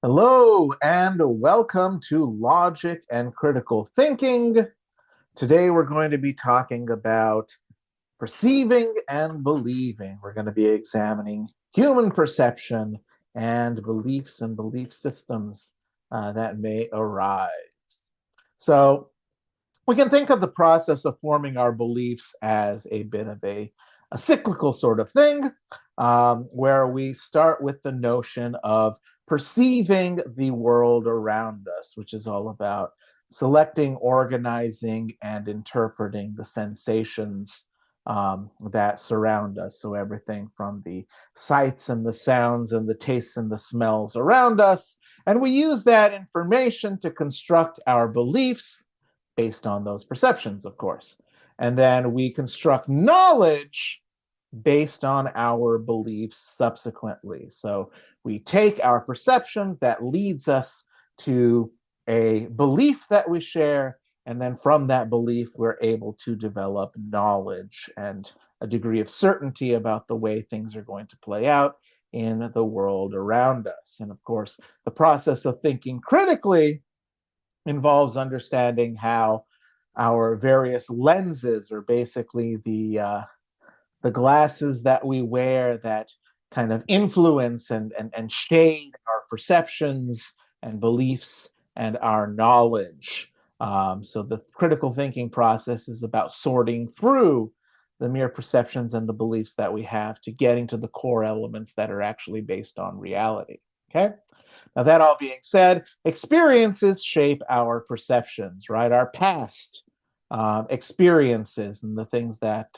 Hello and welcome to Logic and Critical Thinking. Today we're going to be talking about perceiving and believing. We're going to be examining human perception and beliefs and belief systems that may arise. So, we can think of the process of forming our beliefs as a bit of a cyclical sort of thing, where we start with the notion of perceiving the world around us, which is all about selecting, organizing, and interpreting the sensations that surround us. So, everything from the sights and the sounds and the tastes and the smells around us. And we use that information to construct our beliefs based on those perceptions, of course. And then we construct knowledge based on our beliefs subsequently. So we take our perceptions that leads us to a belief that we share, and then from that belief, we're able to develop knowledge and a degree of certainty about the way things are going to play out in the world around us. And of course, the process of thinking critically involves understanding how our various lenses are basically the glasses that we wear that kind of influence and shade our perceptions and beliefs and our knowledge. So the critical thinking process is about sorting through the mere perceptions and the beliefs that we have to getting to the core elements that are actually based on reality. Okay. Now, that all being said, experiences shape our perceptions, right? Our past experiences and the things that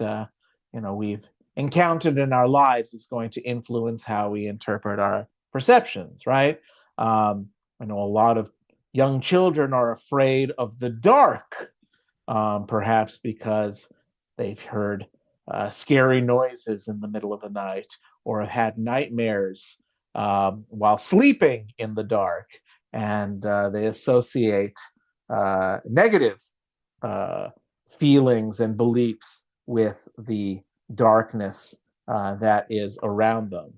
we've encountered in our lives is going to influence how we interpret our perceptions, right? I know a lot of young children are afraid of the dark, perhaps because they've heard scary noises in the middle of the night or have had nightmares while sleeping in the dark, and they associate negative uh, feelings and beliefs with the darkness that is around them.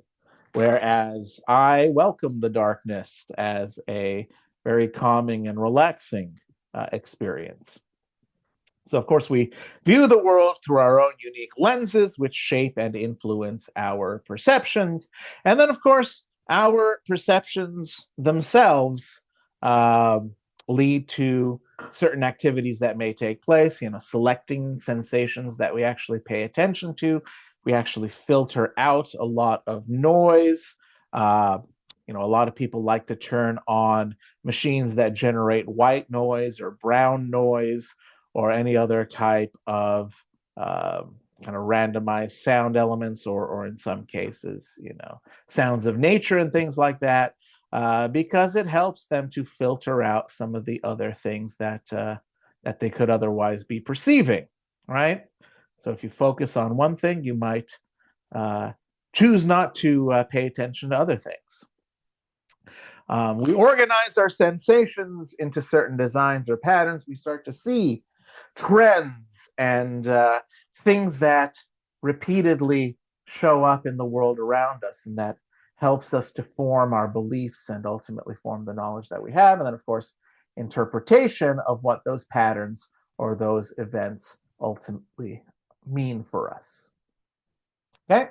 Whereas I welcome the darkness as a very calming and relaxing experience. So, of course, we view the world through our own unique lenses, which shape and influence our perceptions. And then, of course, our perceptions themselves lead to certain activities that may take place, selecting sensations that we actually pay attention to. We actually filter out a lot of noise. Uh, a lot of people like to turn on machines that generate white noise or brown noise or any other type of kind of randomized sound elements, or in some cases, sounds of nature and things like that, because it helps them to filter out some of the other things that they could otherwise be perceiving, right? So if you focus on one thing, you might uh, choose not to pay attention to other things. We organize our sensations into certain designs or patterns. We start to see trends and things that repeatedly show up in the world around us, and that helps us to form our beliefs and ultimately form the knowledge that we have. And then, of course, interpretation of what those patterns or those events ultimately mean for us. Okay.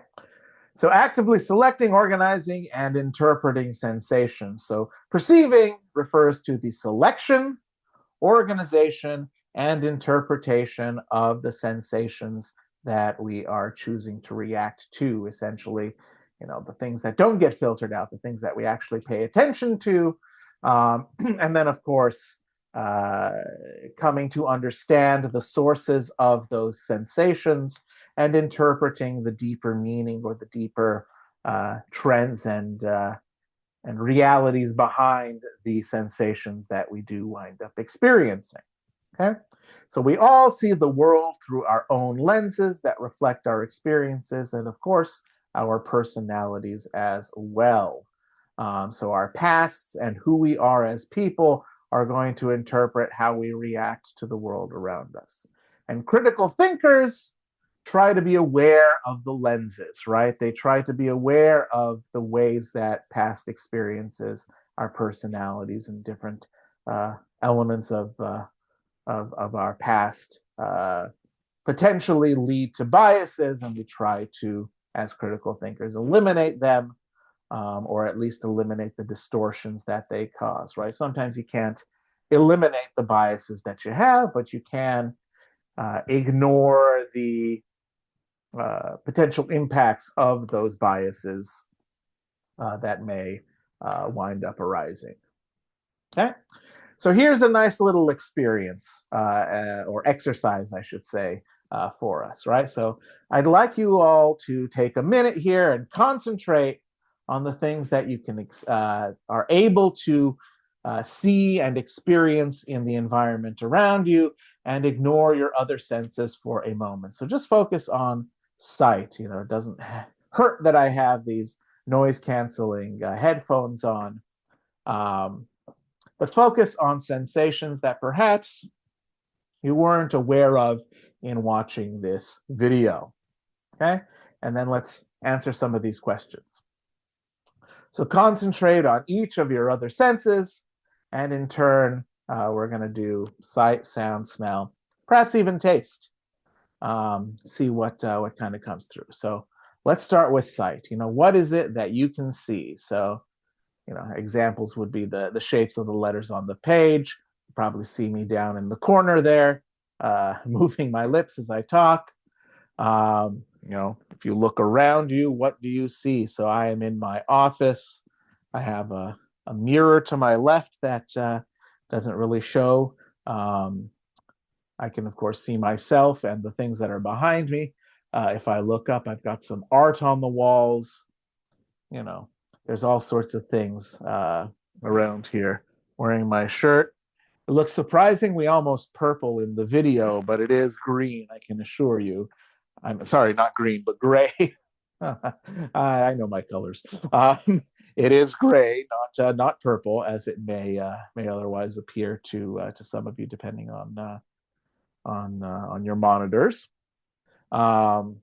So, actively selecting, organizing, and interpreting sensations. So, perceiving refers to the selection, organization, and interpretation of the sensations that we are choosing to react to. Essentially, the things that don't get filtered out, the things that we actually pay attention to. And then, of course, uh, coming to understand the sources of those sensations and interpreting the deeper meaning or the deeper trends and realities behind the sensations that we do wind up experiencing. Okay. So we all see the world through our own lenses that reflect our experiences and, of course, our personalities as well. So our pasts and who we are as people are going to interpret how we react to the world around us. And critical thinkers try to be aware of the lenses, right? They try to be aware of the ways that past experiences our personalities and different elements of our past potentially lead to biases, and we try to, as critical thinkers, eliminate them, or at least eliminate the distortions that they cause, right? Sometimes you can't eliminate the biases that you have, but you can ignore the potential impacts of those biases that may wind up arising. Okay, so here's a nice little experience or exercise, I should say, for us, right? So I'd like you all to take a minute here and concentrate on the things that you can are able to see and experience in the environment around you, and ignore your other senses for a moment. So just focus on sight. You know, it doesn't hurt that I have these noise canceling headphones on. But focus on sensations that perhaps you weren't aware of in watching this video. Okay, and then let's answer some of these questions. So concentrate on each of your other senses, and in turn, we're going to do sight, sound, smell, perhaps even taste. See what kind of comes through. So let's start with sight. You know, what is it that you can see? So, you know, examples would be the shapes of the letters on the page. You probably see me down in the corner there, moving my lips as I talk. You know, if you look around you, what do you see? So I am in my office. I have a mirror to my left that doesn't really show. I can, of course, see myself and the things that are behind me. If I look up, I've got some art on the walls. You know, there's all sorts of things around here. Wearing my shirt. It looks surprisingly almost purple in the video, but it is green, I can assure you. I'm sorry, not green, but gray. I know my colors. It is gray, not purple, as it may otherwise appear to some of you, depending on your monitors. So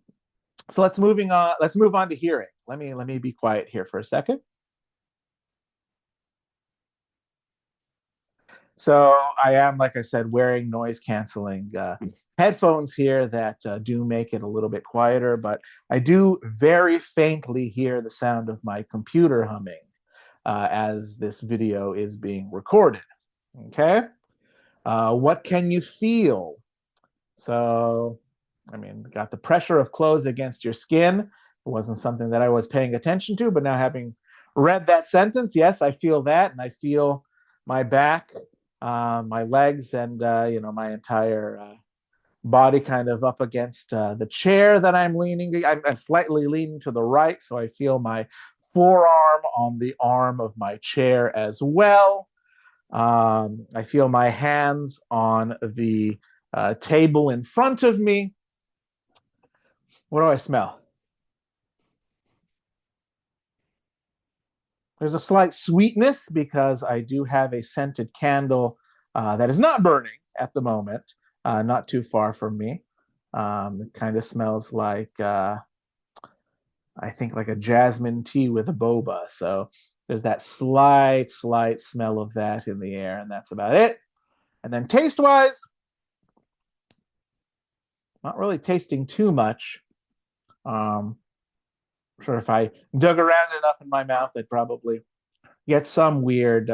let's move on to hearing. Let me be quiet here for a second. So I am, like I said, wearing noise canceling headphones here that do make it a little bit quieter, but I do very faintly hear the sound of my computer humming as this video is being recorded. Okay. What can you feel? So, I mean, got the pressure of clothes against your skin. It wasn't something that I was paying attention to, but now having read that sentence, yes, I feel that, and I feel my back, my legs, and you know, my entire body kind of up against the chair that I'm leaning. I'm slightly leaning to the right, so I feel my forearm on the arm of my chair as well. I feel my hands on the table in front of me. What do I smell? There's a slight sweetness because I do have a scented candle that is not burning at the moment, not too far from me. It kind of smells like, I think, like a jasmine tea with a boba. So there's that slight smell of that in the air, and that's about it. And then taste-wise, not really tasting too much. I'm sure if I dug around enough in my mouth, I'd probably get some weird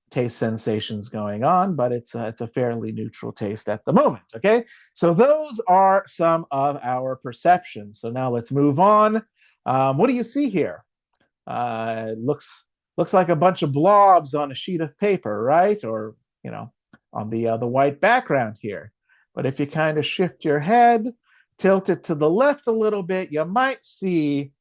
taste sensations going on, but it's a fairly neutral taste at the moment. Okay, so those are some of our perceptions. So now let's move on. What do you see here? It looks like a bunch of blobs on a sheet of paper, right? Or, you know, on the white background here. But if you kind of shift your head, tilt it to the left a little bit, you might see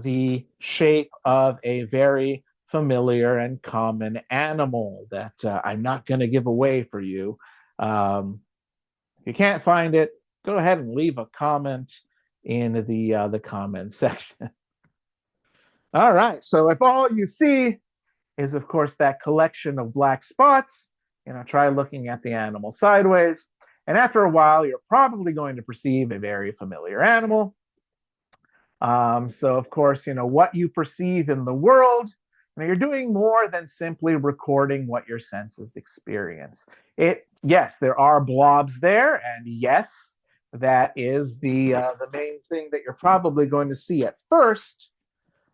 the shape of a very familiar and common animal that I'm not going to give away for you. If you can't find it, go ahead and leave a comment in the comment section. All right, so if all you see is, of course, that collection of black spots, you know, try looking at the animal sideways. And after a while, you're probably going to perceive a very familiar animal. So, of course, you know, what you perceive in the world, You're doing more than simply recording what your senses experience. Yes, there are blobs there, and yes, that is the main thing that you're probably going to see at first.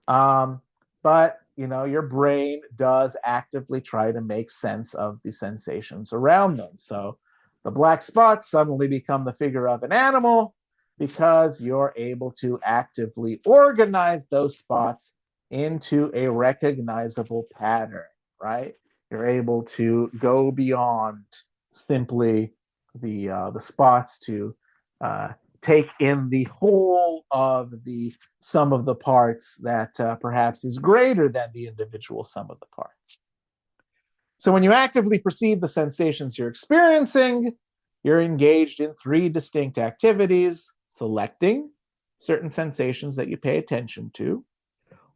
But your brain does actively try to make sense of the sensations around them. So the black spots suddenly become the figure of an animal because you're able to actively organize those spots into a recognizable pattern, right? You're able to go beyond simply the spots to uh, take in the whole of the sum of the parts that perhaps is greater than the individual sum of the parts. So when you actively perceive the sensations you're experiencing, you're engaged in three distinct activities: selecting certain sensations that you pay attention to,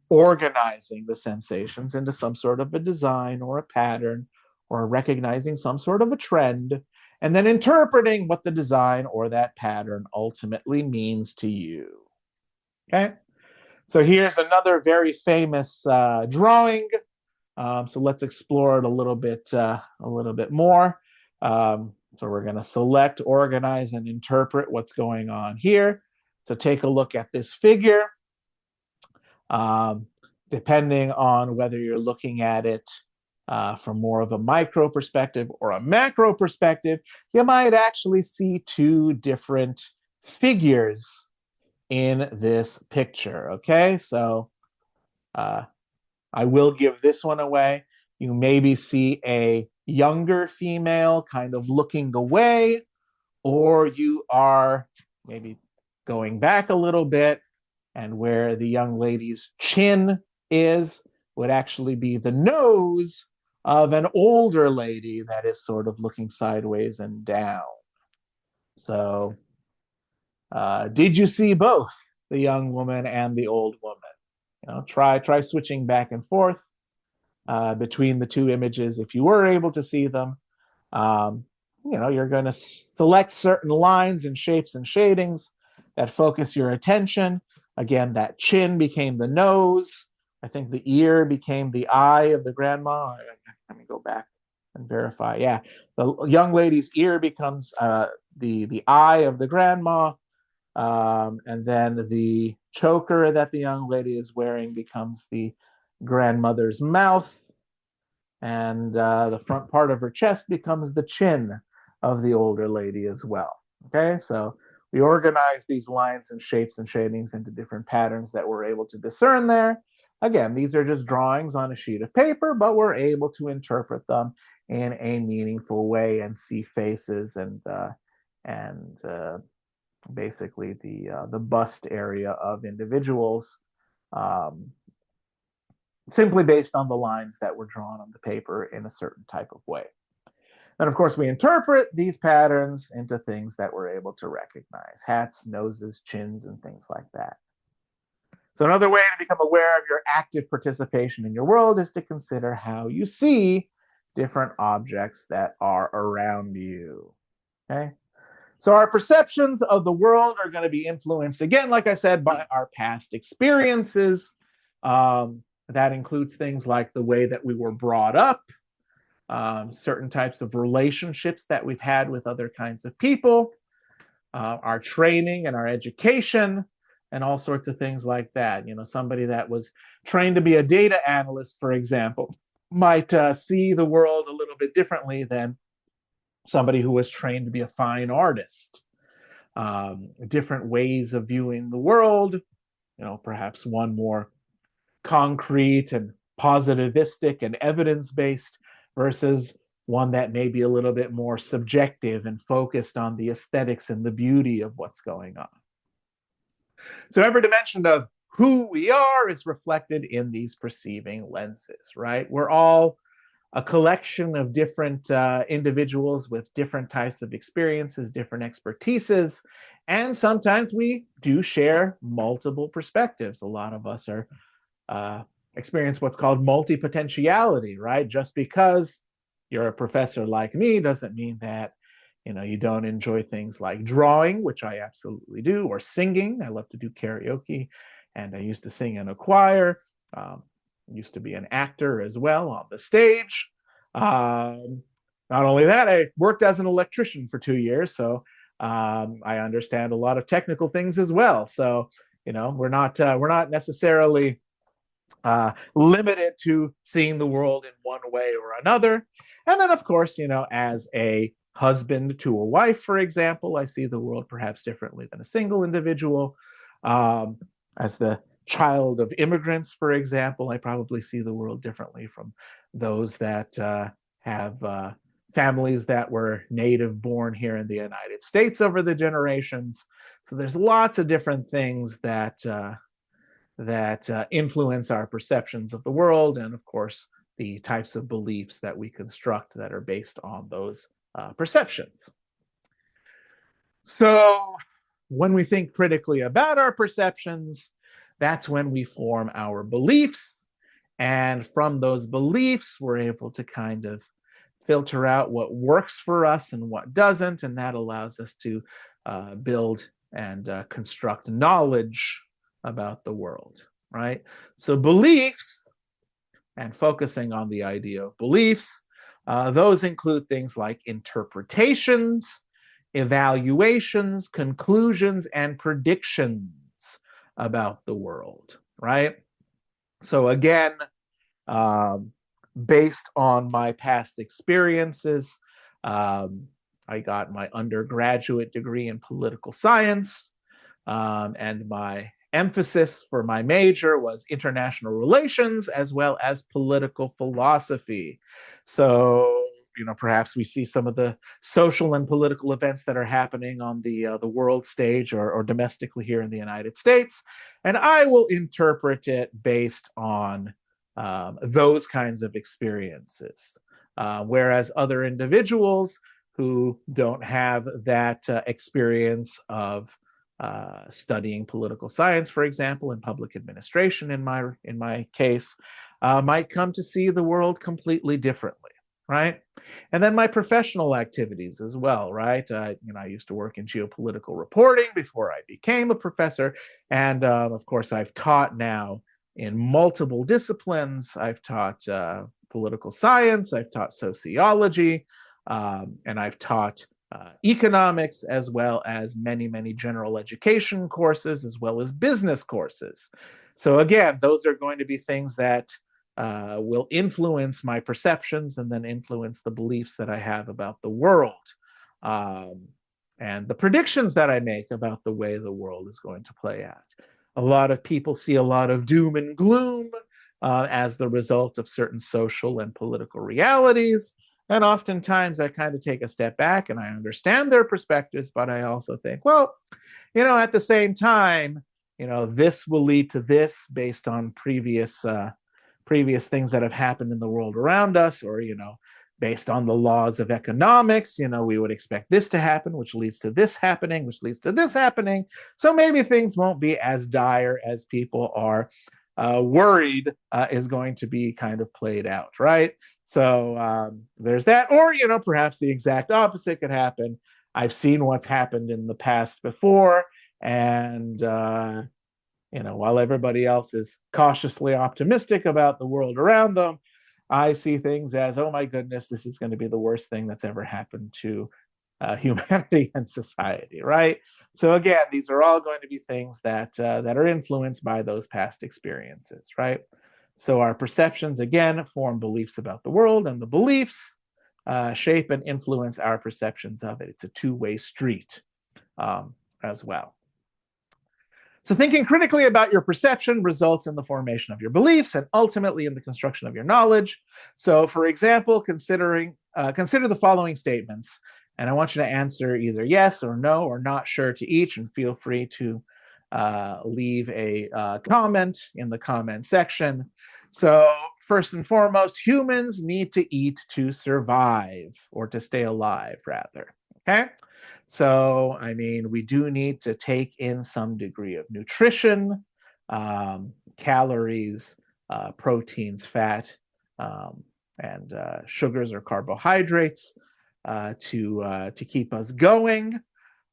organizing the sensations into some sort of a design or a pattern, or recognizing some sort of a trend, and then interpreting what the design or that pattern ultimately means to you. Okay? So here's another very famous drawing. So let's explore it a little bit more. So we're going to select, organize, and interpret what's going on here. So take a look at this figure. Depending on whether you're looking at it from more of a micro perspective or a macro perspective, you might actually see two different figures in this picture. Okay, so I will give this one away. You maybe see a younger female kind of looking away, or you are maybe going back a little bit, and where the young lady's chin is would actually be the nose of an older lady that is sort of looking sideways and down. So, did you see both the young woman and the old woman? Try switching back and forth between the two images if you were able to see them. You're going to select certain lines and shapes and shadings that focus your attention. Again, that chin became the nose. I think the ear became the eye of the grandma. Let me go back and verify. Yeah, the young lady's ear becomes the eye of the grandma. And then the choker that the young lady is wearing becomes the grandmother's mouth. And the front part of her chest becomes the chin of the older lady as well. Okay, so we organize these lines and shapes and shadings into different patterns that we're able to discern there. Again, these are just drawings on a sheet of paper, but we're able to interpret them in a meaningful way and see faces and basically the bust area of individuals, um, simply based on the lines that were drawn on the paper in a certain type of way. Then, of course, we interpret these patterns into things that we're able to recognize: hats, noses, chins, and things like that. So another way to become aware of your active participation in your world is to consider how you see different objects that are around you. Okay? So our perceptions of the world are going to be influenced, again, like I said, by our past experiences. That includes things like the way that we were brought up, certain types of relationships that we've had with other kinds of people, our training and our education, and all sorts of things like that. Somebody that was trained to be a data analyst, for example, might see the world a little bit differently than somebody who was trained to be a fine artist. Different ways of viewing the world, perhaps one more concrete and positivistic and evidence-based versus one that may be a little bit more subjective and focused on the aesthetics and the beauty of what's going on. So every dimension of who we are is reflected in these perceiving lenses, right? We're all a collection of different individuals with different types of experiences, different expertises, and sometimes we do share multiple perspectives. A lot of us are experience what's called multipotentiality, right? Just because you're a professor like me doesn't mean that you don't enjoy things like drawing, which I absolutely do, or singing. I love to do karaoke, and I used to sing in a choir. used to be an actor as well on the stage. Not only that, I worked as an electrician for 2 years, so I understand a lot of technical things as well. So we're not necessarily limited to seeing the world in one way or another. And then, of course, as a husband to a wife, for example, I see the world perhaps differently than a single individual. As the child of immigrants, for example, I probably see the world differently from those that have families that were native born here in the United States over the generations. So there's lots of different things that influence our perceptions of the world, and of course, the types of beliefs that we construct that are based on those perceptions. So when we think critically about our perceptions, that's when we form our beliefs. And from those beliefs, we're able to kind of filter out what works for us and what doesn't. And that allows us to build and construct knowledge about the world, right? So beliefs, and focusing on the idea of beliefs, those include things like interpretations, evaluations, conclusions, and predictions about the world, right? So again, based on my past experiences, I got my undergraduate degree in political science, and my emphasis for my major was international relations as well as political philosophy. So, perhaps we see some of the social and political events that are happening on the world stage or domestically here in the United States, and I will interpret it based on those kinds of experiences. Whereas other individuals who don't have that experience of studying political science, for example, and public administration, in my case, might come to see the world completely differently, right? And then my professional activities as well, right? I used to work in geopolitical reporting before I became a professor, and of course, I've taught now in multiple disciplines. I've taught political science, I've taught sociology, and I've taught economics, as well as many, many general education courses, as well as business courses. So again, those are going to be things that will influence my perceptions and then influence the beliefs that I have about the world, and the predictions that I make about the way the world is going to play out. A lot of people see a lot of doom and gloom as the result of certain social and political realities. And oftentimes I kind of take a step back and I understand their perspectives, but I also think, well, at the same time, this will lead to this based on previous things that have happened in the world around us, or, based on the laws of economics, we would expect this to happen, which leads to this happening, which leads to this happening. So maybe things won't be as dire as people are worried is going to be kind of played out, right? So there's that. Or, perhaps the exact opposite could happen. I've seen what's happened in the past before. And, while everybody else is cautiously optimistic about the world around them, I see things as, oh my goodness, this is going to be the worst thing that's ever happened to humanity and society, right? So again, these are all going to be things that are influenced by those past experiences, right? So our perceptions, again, form beliefs about the world, and the beliefs shape and influence our perceptions of it. It's a two-way street as well. So thinking critically about your perception results in the formation of your beliefs and ultimately in the construction of your knowledge. So for example, consider the following statements, and I want you to answer either yes or no or not sure to each, and feel free to leave a comment in the comment section. So first and foremost, humans need to eat to survive, or to stay alive, rather. Okay? So, we do need to take in some degree of nutrition, calories, proteins, fat, and sugars or carbohydrates to keep us going.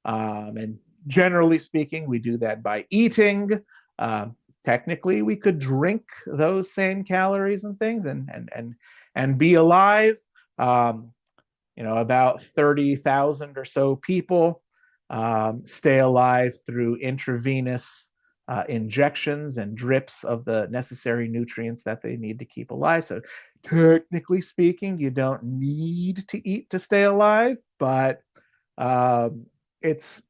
And generally speaking, we do that by eating. technically we could drink those same calories and things and be alive. Um, about 30,000 or so people stay alive through intravenous injections and drips of the necessary nutrients that they need to keep alive. So, technically speaking, you don't need to eat to stay alive, but it's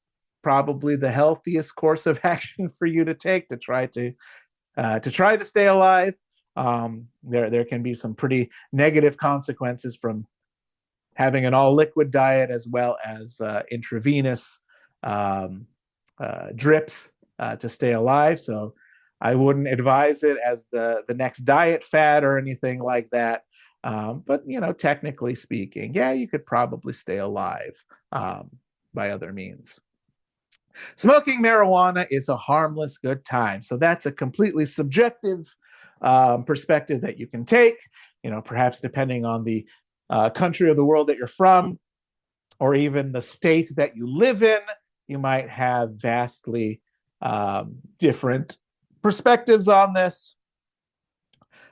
probably the healthiest course of action for you to take to try to stay alive. There can be some pretty negative consequences from having an all liquid diet as well as intravenous um, drips to stay alive. So I wouldn't advise it as the next diet fad or anything like that. But technically speaking, yeah, you could probably stay alive by other means. Smoking marijuana is a harmless good time. So that's a completely subjective perspective that you can take. Perhaps depending on the country or the world that you're from, or even the state that you live in, you might have vastly different perspectives on this.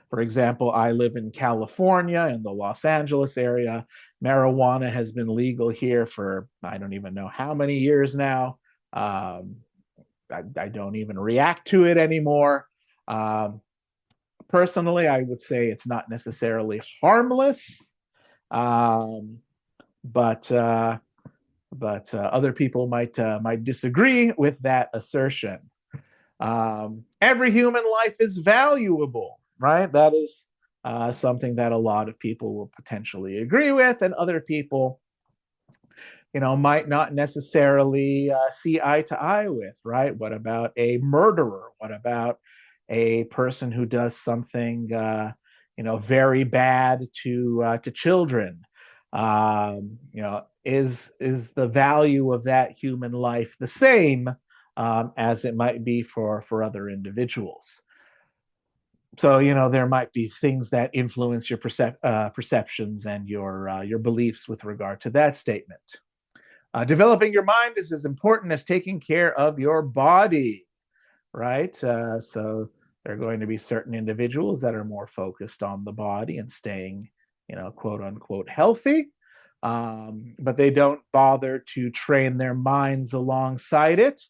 For example, I live in California, in the Los Angeles area. Marijuana has been legal here for I don't even know how many years now. I don't even react to it anymore. Personally, I would say it's not necessarily harmless, um, but other people might disagree with that assertion. Every human life is valuable, right? That is something that a lot of people will potentially agree with, and other people, might not necessarily see eye to eye with, right? What about a murderer? What about a person who does something, very bad to children? Is the value of that human life the same as it might be for other individuals? So there might be things that influence your perceptions and your beliefs with regard to that statement. Developing your mind is as important as taking care of your body, right? So there are going to be certain individuals that are more focused on the body and staying, quote unquote, healthy, but they don't bother to train their minds alongside it.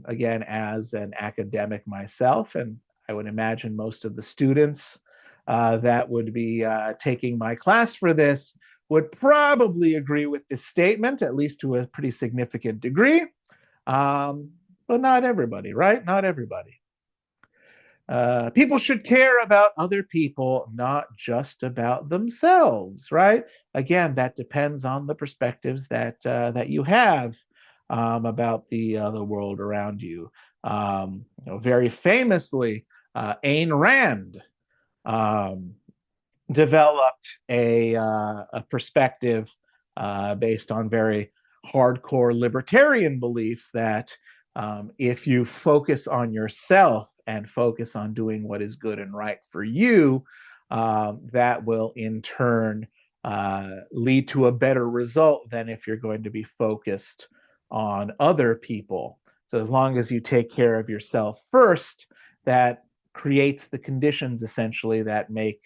Again, as an academic myself, and I would imagine most of the students that would be taking my class for this would probably agree with this statement, at least to a pretty significant degree. But not everybody, right? Not everybody. People should care about other people, not just about themselves, right? Again, that depends on the perspectives that you have about the world around you. Very famously, Ayn Rand um, developed a perspective based on very hardcore libertarian beliefs that if you focus on yourself and focus on doing what is good and right for you, that will in turn lead to a better result than if you're going to be focused on other people. So as long as you take care of yourself first, that creates the conditions essentially that make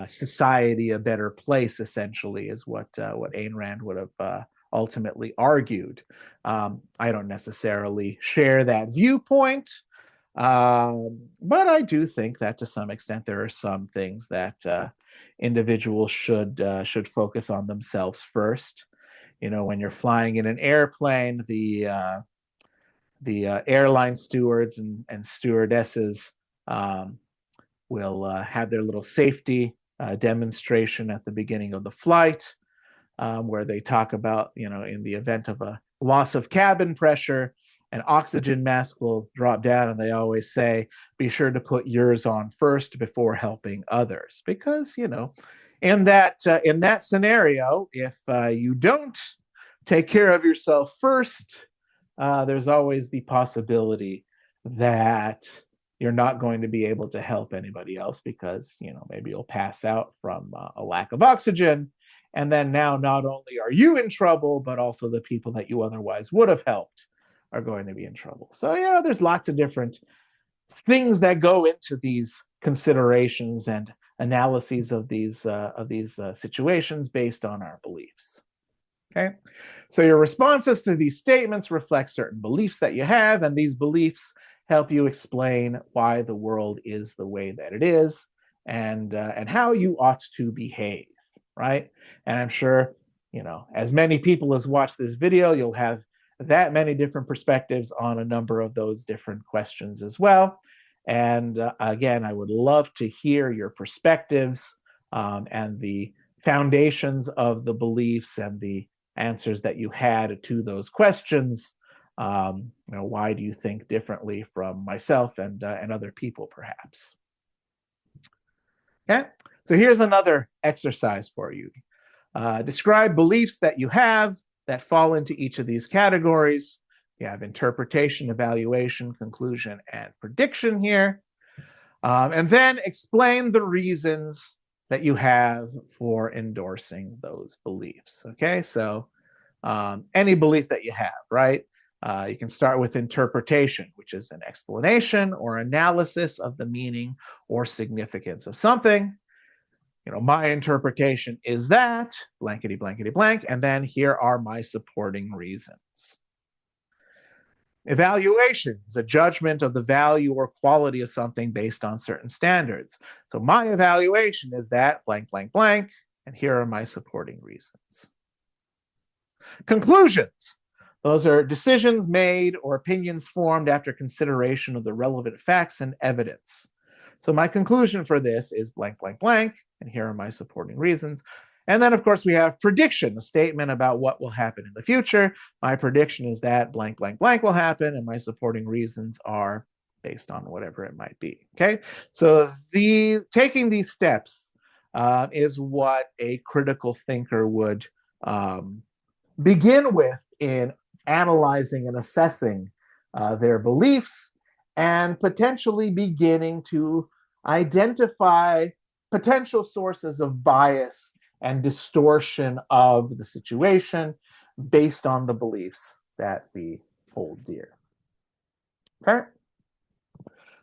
society a better place. Essentially, is what Ayn Rand would have ultimately argued. I don't necessarily share that viewpoint, but I do think that to some extent there are some things that individuals should focus on themselves first. When you're flying in an airplane, the airline stewards and stewardesses will have their little safety demonstration at the beginning of the flight, where they talk about, in the event of a loss of cabin pressure, an oxygen mask will drop down, and they always say, be sure to put yours on first before helping others. Because, in that scenario, if you don't take care of yourself first, there's always the possibility that you're not going to be able to help anybody else because, maybe you'll pass out from a lack of oxygen. And then now not only are you in trouble, but also the people that you otherwise would have helped are going to be in trouble. So, there's lots of different things that go into these considerations and analyses of these situations based on our beliefs. Okay, so your responses to these statements reflect certain beliefs that you have, and these beliefs help you explain why the world is the way that it is, and how you ought to behave, right? And I'm sure, as many people as watch this video, you'll have that many different perspectives on a number of those different questions as well. And again, I would love to hear your perspectives and the foundations of the beliefs and the answers that you had to those questions. Why do you think differently from myself and other people, perhaps? Okay, so here's another exercise for you. Describe beliefs that you have that fall into each of these categories. You have interpretation, evaluation, conclusion, and prediction here. And then explain the reasons that you have for endorsing those beliefs. Okay, so any belief that you have, right? You can start with interpretation, which is an explanation or analysis of the meaning or significance of something. My interpretation is that blankety blankety blank, and then here are my supporting reasons. Evaluation is a judgment of the value or quality of something based on certain standards. So my evaluation is that blank, blank, blank, and here are my supporting reasons. Conclusions. Those are decisions made or opinions formed after consideration of the relevant facts and evidence. So my conclusion for this is blank, blank, blank, and here are my supporting reasons. And then, of course, we have prediction, a statement about what will happen in the future. My prediction is that blank, blank, blank will happen, and my supporting reasons are based on whatever it might be. Okay, so taking these steps is what a critical thinker would begin with in analyzing and assessing their beliefs and potentially beginning to identify potential sources of bias and distortion of the situation based on the beliefs that we hold dear. Okay?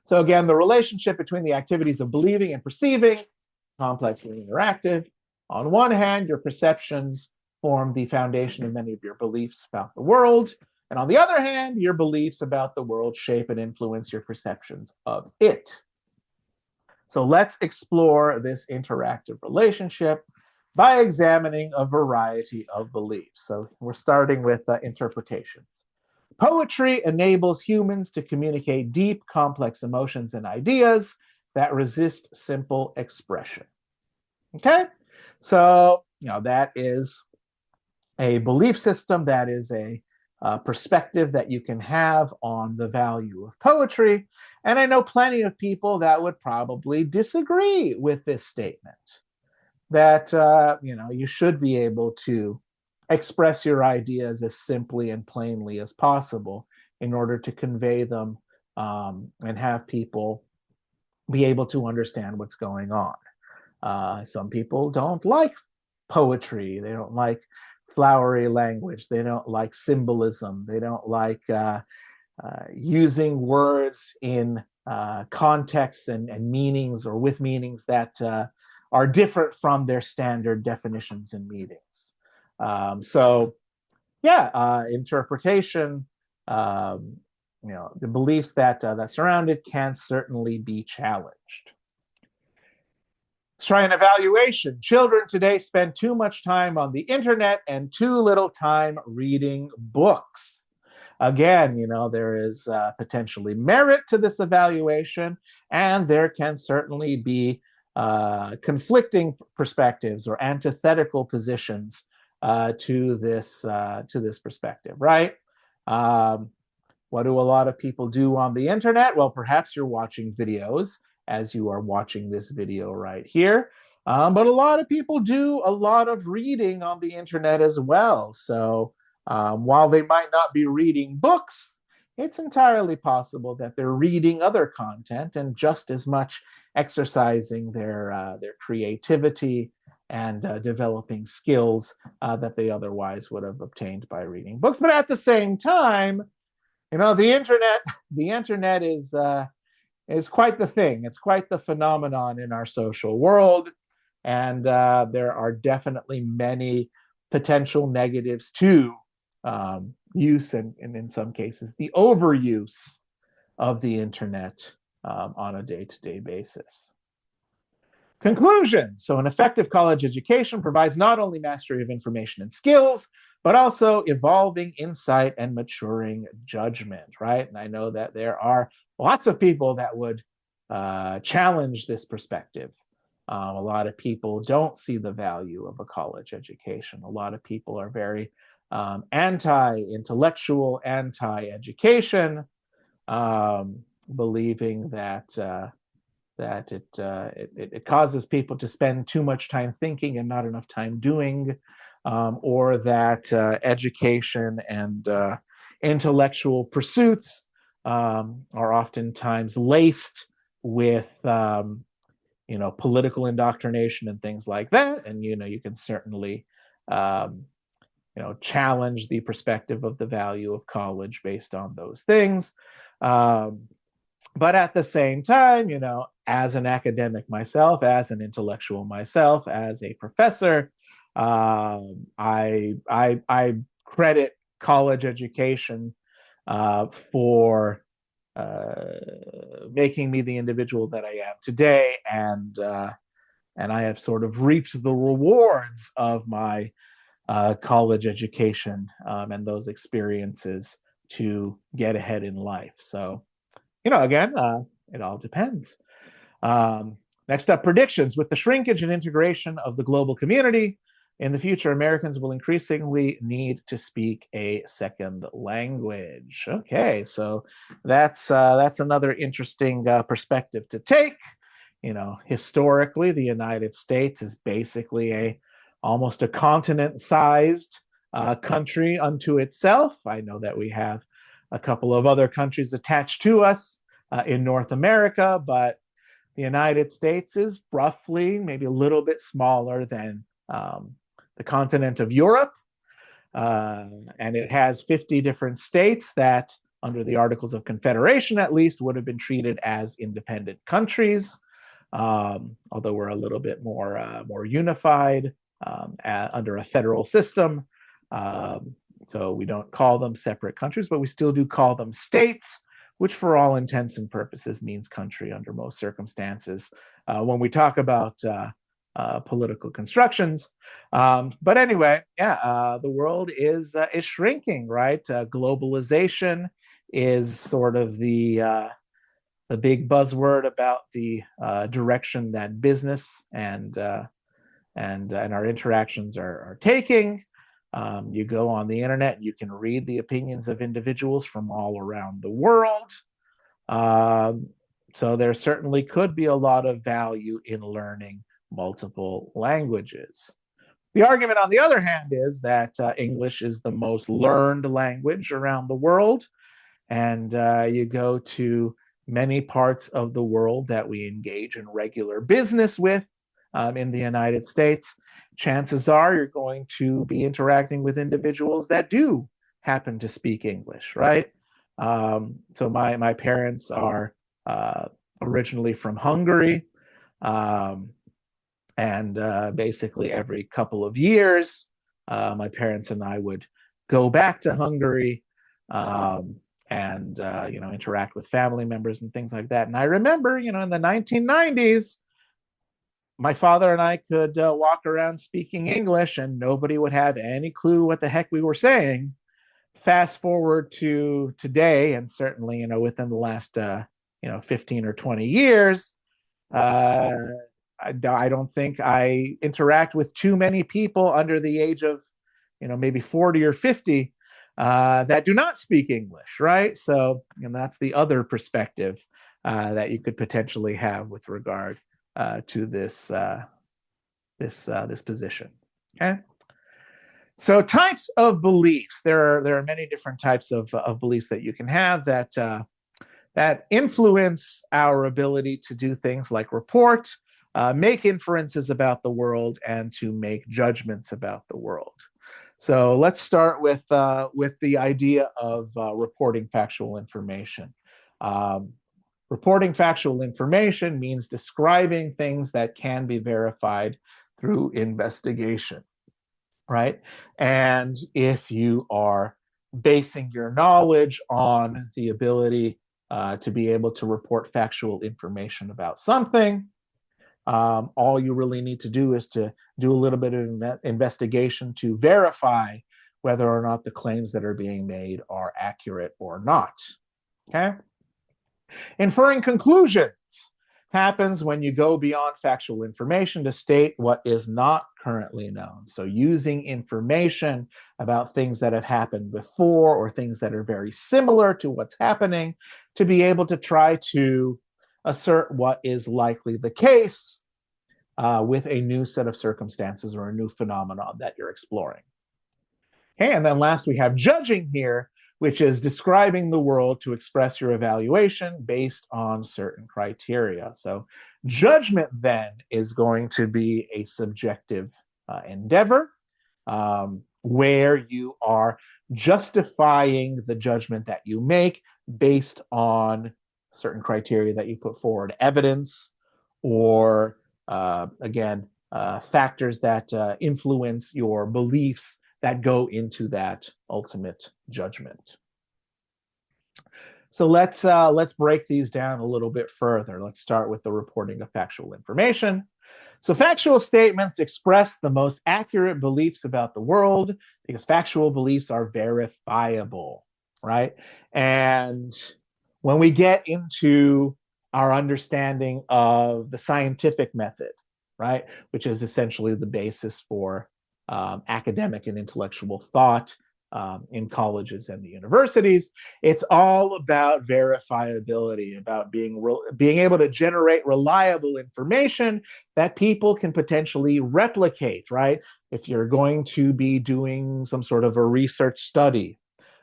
So again, the relationship between the activities of believing and perceiving, complexly interactive. On one hand, your perceptions form the foundation of many of your beliefs about the world. And on the other hand, your beliefs about the world shape and influence your perceptions of it. So let's explore this interactive relationship by examining a variety of beliefs. So we're starting with interpretations. Poetry enables humans to communicate deep, complex emotions and ideas that resist simple expression. Okay? So, that is a belief system, that is a perspective that you can have on the value of poetry. And I know plenty of people that would probably disagree with this statement, that you should be able to express your ideas as simply and plainly as possible in order to convey them and have people be able to understand what's going on. Some people don't like poetry. They don't like flowery language. They don't like symbolism. They don't like using words in contexts and meanings, or with meanings that are different from their standard definitions and meanings. Interpretation, the beliefs that surround it can certainly be challenged. Let's try an evaluation. Children today spend too much time on the internet and too little time reading books. Again, there is potentially merit to this evaluation, and there can certainly be conflicting perspectives or antithetical positions to this perspective, right? What do a lot of people do on the internet? Well, perhaps you're watching videos, as you are watching this video right here. But a lot of people do a lot of reading on the internet as well. So while they might not be reading books, it's entirely possible that they're reading other content and just as much exercising their creativity and developing skills that they otherwise would have obtained by reading books. But at the same time, the internet is is quite the thing. It's quite the phenomenon in our social world. And there are definitely many potential negatives to use and in some cases, the overuse of the internet on a day to day basis. Conclusion. So, an effective college education provides not only mastery of information and skills, but also evolving insight and maturing judgment, right? And I know that there are lots of people that would challenge this perspective. A lot of people don't see the value of a college education. A lot of people are very anti intellectual, anti education, believing that. It causes people to spend too much time thinking and not enough time doing, or that education and intellectual pursuits are oftentimes laced with political indoctrination and things like that. And you can certainly challenge the perspective of the value of college based on those things. But at the same time, as an academic myself, as an intellectual myself, as a professor, I credit college education for making me the individual that I am today, and I have sort of reaped the rewards of my college education and those experiences to get ahead in life. So, again, it all depends. Next up, predictions. With the shrinkage and integration of the global community, in the future, Americans will increasingly need to speak a second language. Okay, so that's another interesting perspective to take. Historically, the United States is basically almost a continent-sized country unto itself. I know that we have a couple of other countries attached to us in North America, but the United States is roughly maybe a little bit smaller than the continent of Europe. And it has 50 different states that, under the Articles of Confederation at least, would have been treated as independent countries, although we're a little bit more unified under a federal system. So we don't call them separate countries, but we still do call them states, which for all intents and purposes means country under most circumstances when we talk about political constructions. But anyway, yeah, the world is shrinking, right? Globalization is sort of the big buzzword about the direction that business and our interactions are taking. You go on the internet, you can read the opinions of individuals from all around the world. So there certainly could be a lot of value in learning multiple languages. The argument, on the other hand, is that English is the most learned language around the world. And you go to many parts of the world that we engage in regular business with in the United States, chances are you're going to be interacting with individuals that do happen to speak English, right? So my parents are originally from Hungary, and basically every couple of years, my parents and I would go back to Hungary and interact with family members and things like that. And I remember, in the 1990s, my father and I could walk around speaking English and nobody would have any clue what the heck we were saying. Fast forward to today, and certainly, within the last, 15 or 20 years, I don't think I interact with too many people under the age of, maybe 40 or 50 that do not speak English, right? So, that's the other perspective that you could potentially have with regard to this position. Okay. So types of beliefs. There are many different types of beliefs that you can have that influence our ability to do things like report, make inferences about the world, and to make judgments about the world. So let's start with the idea of reporting factual information. Reporting factual information means describing things that can be verified through investigation, right? And if you are basing your knowledge on the ability to be able to report factual information about something, all you really need to do is to do a little bit of investigation to verify whether or not the claims that are being made are accurate or not. Okay? Inferring conclusions happens when you go beyond factual information to state what is not currently known. So using information about things that have happened before or things that are very similar to what's happening to be able to try to assert what is likely the case with a new set of circumstances or a new phenomenon that you're exploring. Okay, and then last we have judging here, which is describing the world to express your evaluation based on certain criteria. So judgment then is going to be a subjective endeavor where you are justifying the judgment that you make based on certain criteria that you put forward, evidence or factors that influence your beliefs that go into that ultimate judgment. So let's break these down a little bit further. Let's start with the reporting of factual information. So factual statements express the most accurate beliefs about the world because factual beliefs are verifiable, right? And when we get into our understanding of the scientific method, right, which is essentially the basis for academic and intellectual thought in colleges and the universities, it's all about verifiability, about being able to generate reliable information that people can potentially replicate, right? If you're going to be doing some sort of a research study,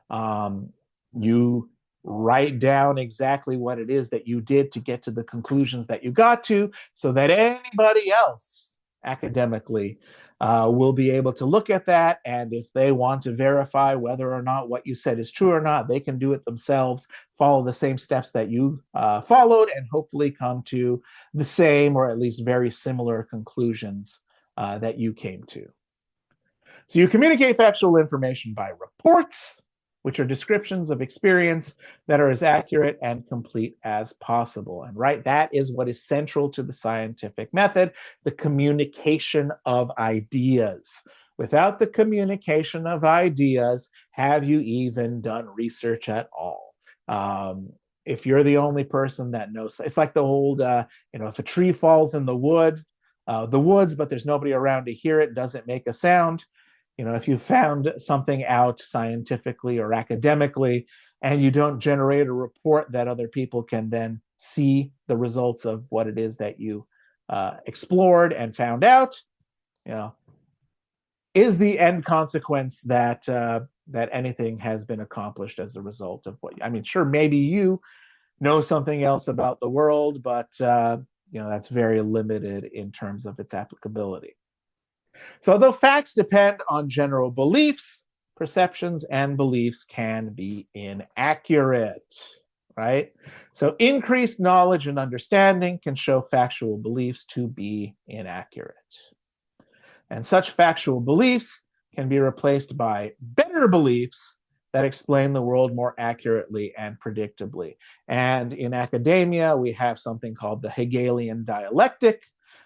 you write down exactly what it is that you did to get to the conclusions that you got to so that anybody else academically will be able to look at that, and if they want to verify whether or not what you said is true or not, they can do it themselves, follow the same steps that you followed, and hopefully come to the same or at least very similar conclusions that you came to. So you communicate factual information by reports, which are descriptions of experience that are as accurate and complete as possible. And right, that is what is central to the scientific method, the communication of ideas. Without the communication of ideas, have you even done research at all? If you're the only person that knows, it's like the old, if a tree falls in the woods, but there's nobody around to hear it, doesn't make a sound. If you found something out scientifically or academically and you don't generate a report that other people can then see the results of what it is that you explored and found out, is the end consequence that that anything has been accomplished as a result of sure, maybe you know something else about the world, but that's very limited in terms of its applicability. So although facts depend on general beliefs, perceptions and beliefs can be inaccurate, right? So increased knowledge and understanding can show factual beliefs to be inaccurate. And such factual beliefs can be replaced by better beliefs that explain the world more accurately and predictably. And in academia, we have something called the Hegelian dialectic,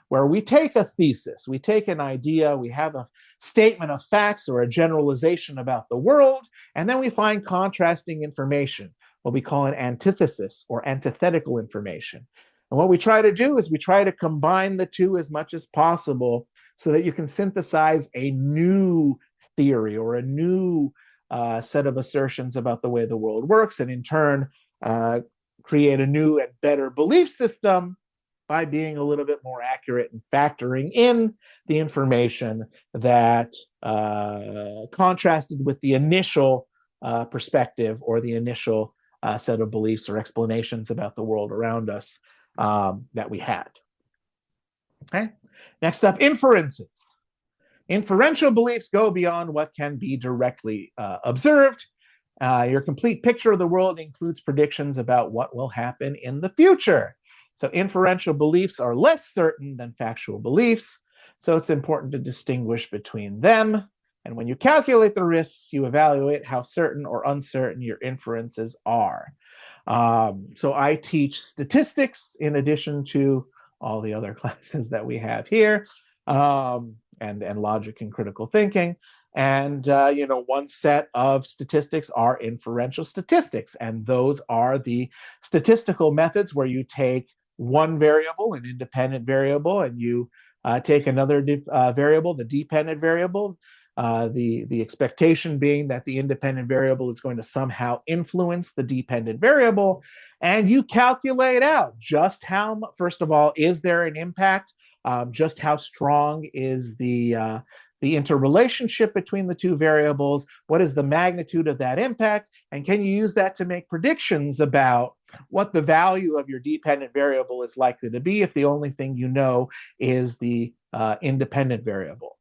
where we take a thesis, we take an idea, we have a statement of facts or a generalization about the world, and then we find contrasting information, what we call an antithesis or antithetical information. And what we try to do is we try to combine the two as much as possible so that you can synthesize a new theory or a new set of assertions about the way the world works, and in turn create a new and better belief system by being a little bit more accurate and factoring in the information that contrasted with the initial perspective or the initial set of beliefs or explanations about the world around us that we had. Okay. Next up, inferences. Inferential beliefs go beyond what can be directly observed Your complete picture of the world includes predictions about what will happen in the future. So inferential beliefs are less certain than factual beliefs. So it's important to distinguish between them. And when you calculate the risks, you evaluate how certain or uncertain your inferences are. So I teach statistics in addition to all the other classes that we have here, and logic and critical thinking. And one set of statistics are inferential statistics, and those are the statistical methods where you take one variable, an independent variable, and you take another variable, the dependent variable. The expectation being that the independent variable is going to somehow influence the dependent variable, and you calculate out just how, first of all, is there an impact? Just how strong is the interrelationship between the two variables? What is the magnitude of that impact? And can you use that to make predictions about what the value of your dependent variable is likely to be if the only thing you know is the independent variable?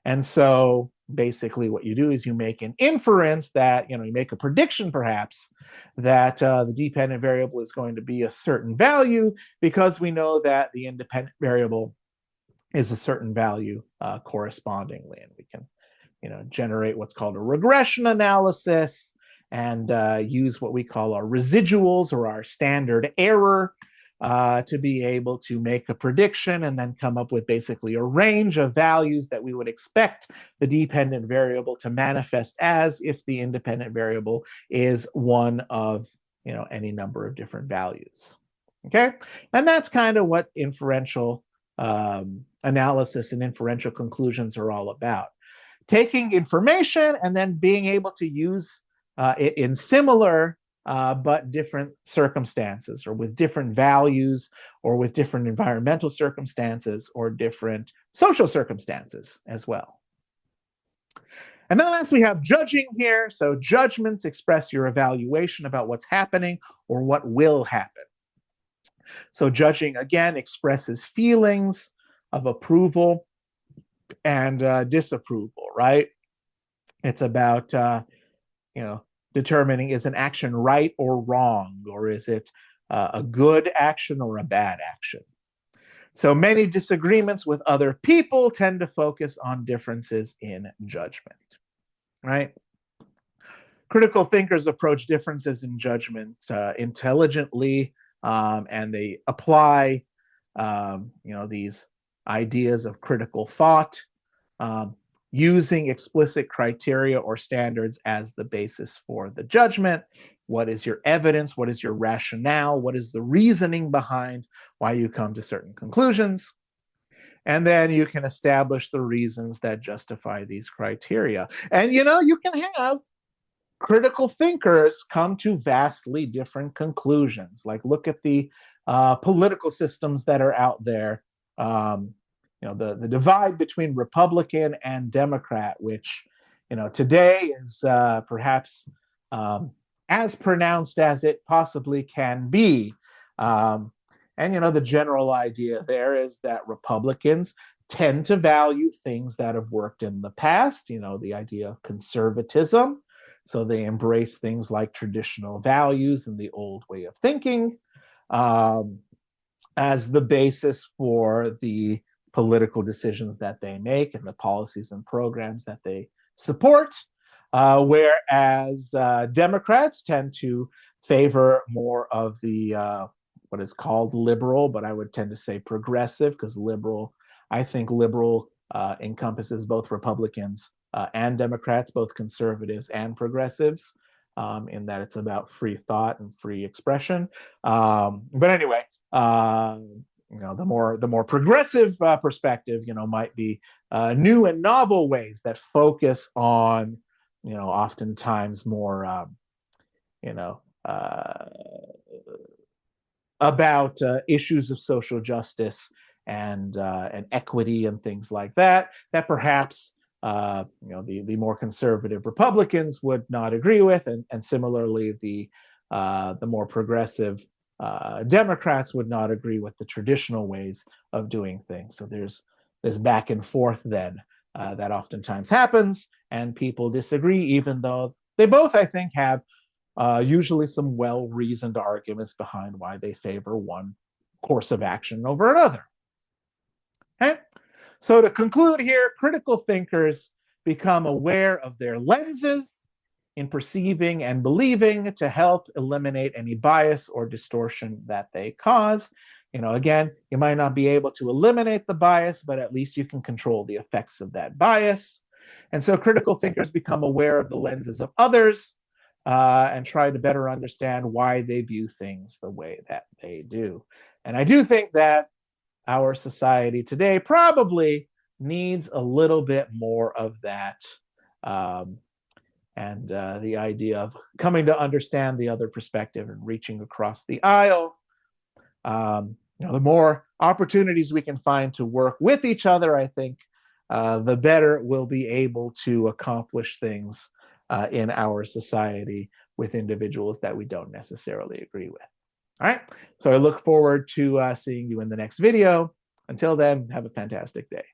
And so basically what you do is you make an inference that, you make a prediction perhaps that the dependent variable is going to be a certain value because we know that the independent variable is a certain value correspondingly. And we can, generate what's called a regression analysis and use what we call our residuals or our standard error to be able to make a prediction and then come up with basically a range of values that we would expect the dependent variable to manifest as if the independent variable is one of, any number of different values. Okay, and that's kind of what inferential analysis and inferential conclusions are all about. Taking information and then being able to use it in similar but different circumstances, or with different values, or with different environmental circumstances, or different social circumstances as well. And then last, we have judging here. So judgments express your evaluation about what's happening or what will happen. So judging, again, expresses feelings of approval and disapproval, right? It's about, determining, is an action right or wrong, or is it a good action or a bad action? So many disagreements with other people tend to focus on differences in judgment, right? Critical thinkers approach differences in judgment intelligently, and they apply, these ideas of critical thought, using explicit criteria or standards as the basis for the judgment. What is your evidence? What is your rationale? What is the reasoning behind why you come to certain conclusions? And then you can establish the reasons that justify these criteria. And you can have critical thinkers come to vastly different conclusions. Like, look at the political systems that are out there. The divide between Republican and Democrat, which, today is perhaps as pronounced as it possibly can be. And the general idea there is that Republicans tend to value things that have worked in the past, the idea of conservatism. So they embrace things like traditional values and the old way of thinking as the basis for the political decisions that they make and the policies and programs that they support. Whereas Democrats tend to favor more of the what is called liberal, but I would tend to say progressive, because I think liberal encompasses both Republicans and Democrats, both conservatives and progressives, in that it's about free thought and free expression. But anyway, the more progressive perspective, might be new and novel ways that focus on, oftentimes more, about issues of social justice and equity and things like that. That perhaps the more conservative Republicans would not agree with, and similarly the more progressive Democrats would not agree with the traditional ways of doing things. So there's this back and forth then that oftentimes happens, and people disagree, even though they both, I think, have usually some well-reasoned arguments behind why they favor one course of action over another. Okay? So to conclude here, critical thinkers become aware of their lenses in perceiving and believing to help eliminate any bias or distortion that they cause. Again, you might not be able to eliminate the bias, but at least you can control the effects of that bias. And so critical thinkers become aware of the lenses of others and try to better understand why they view things the way that they do. And I do think that our society today probably needs a little bit more of that. And the idea of coming to understand the other perspective and reaching across the aisle. The more opportunities we can find to work with each other, I think, the better we'll be able to accomplish things in our society with individuals that we don't necessarily agree with. All right. So I look forward to seeing you in the next video. Until then, have a fantastic day.